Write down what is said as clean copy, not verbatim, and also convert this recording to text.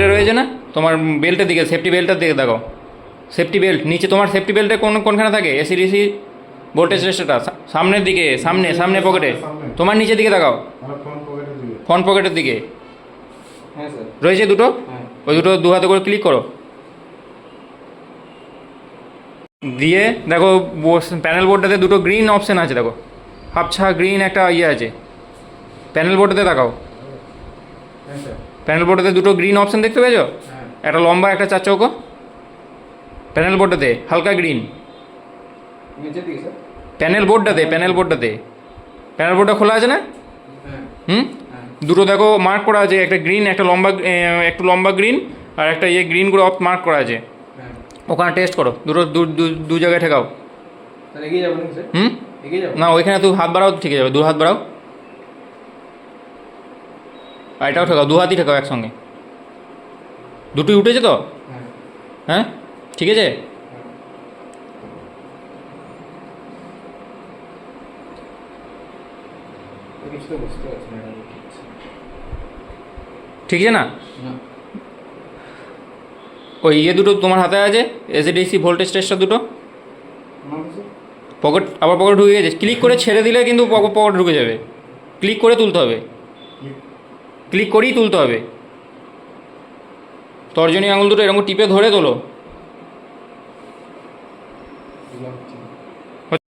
পকেটে রয়েছে না, তোমার বেল্টের দিকে, সেফটি বেল্টের দিকে দেখো। সেফটি বেল্ট নিচে, তোমার সেফটি বেল্টে কোনখানে থাকে? এসি ডিসি ভোল্টেজ রেজিস্টারটা সামনের দিকে, সামনে সামনে পকেটে, তোমার নিচের দিকে দেখাও, ফ্রন্ট পকেটের দিকে। হ্যাঁ স্যার। রয়েছে দুটো, ওই দুটো দু হাতে করে ক্লিক করো। দিয়ে দেখো প্যানেল বোর্ডটাতে দুটো গ্রিন অপশান আছে, দেখো হাফছা গ্রিন একটা ইয়ে আছে। প্যানেল বোর্ডটাতে দেখাও, হ্যাঁ স্যার। প্যানেল বোর্ডটাতে দুটো গ্রিন অপশান দেখতে পেয়েছো? হ্যাঁ। একটা লম্বা একটা চার চৌকো প্যানেল বোর্ডটাতে, হালকা গ্রিন। নিচের দিকে স্যার। প্যানেল বোর্ডটাতে, প্যানেল বোর্ডটাতে, প্যানেল বোর্ডটা খোলা আছে না? হ্যাঁ। হুম, দুটো দেখো মার্ক করা আছে, একটা গ্রিন, একটা লম্বা, একটু লম্বা গ্রিন, আর একটা ইয়ে গ্রিন করে মার্ক করা আছে। হ্যাঁ। ওখানে টেস্ট করো, দুটো দু জায়গায় ঠেকাও। স্যার এগিয়ে যাবো নাকি স্যার? হুম, এগিয়ে যাবো? না ওইখানে তুই হাত বাড়াও, ঠিক যাবে, দু হাত বাড়াও। আর এটাও ঠেকাও, দু হাতই ঠেকাও একসঙ্গে। দুটোই উঠেছে তো? হ্যাঁ। হ্যাঁ, ঠিক আছে। কিছু তো বুঝতে পারছি না। ঠিক আছে না? না। ওই ইয়ে দুটো তোমার হাতে আছে, এসিডিসি ভোল্টেজ টেস্টার দুটো। পকেট, আবার পকেট ঢুকে গেছে। ক্লিক করে ছেড়ে দিলে কিন্তু পকেট ঢুকে যাবে। ক্লিক করে তুলতে হবে, ক্লিক করেই তুলতে হবে। তর্জনী আঙুল দুটো এরকম টিপে ধরে তোলো।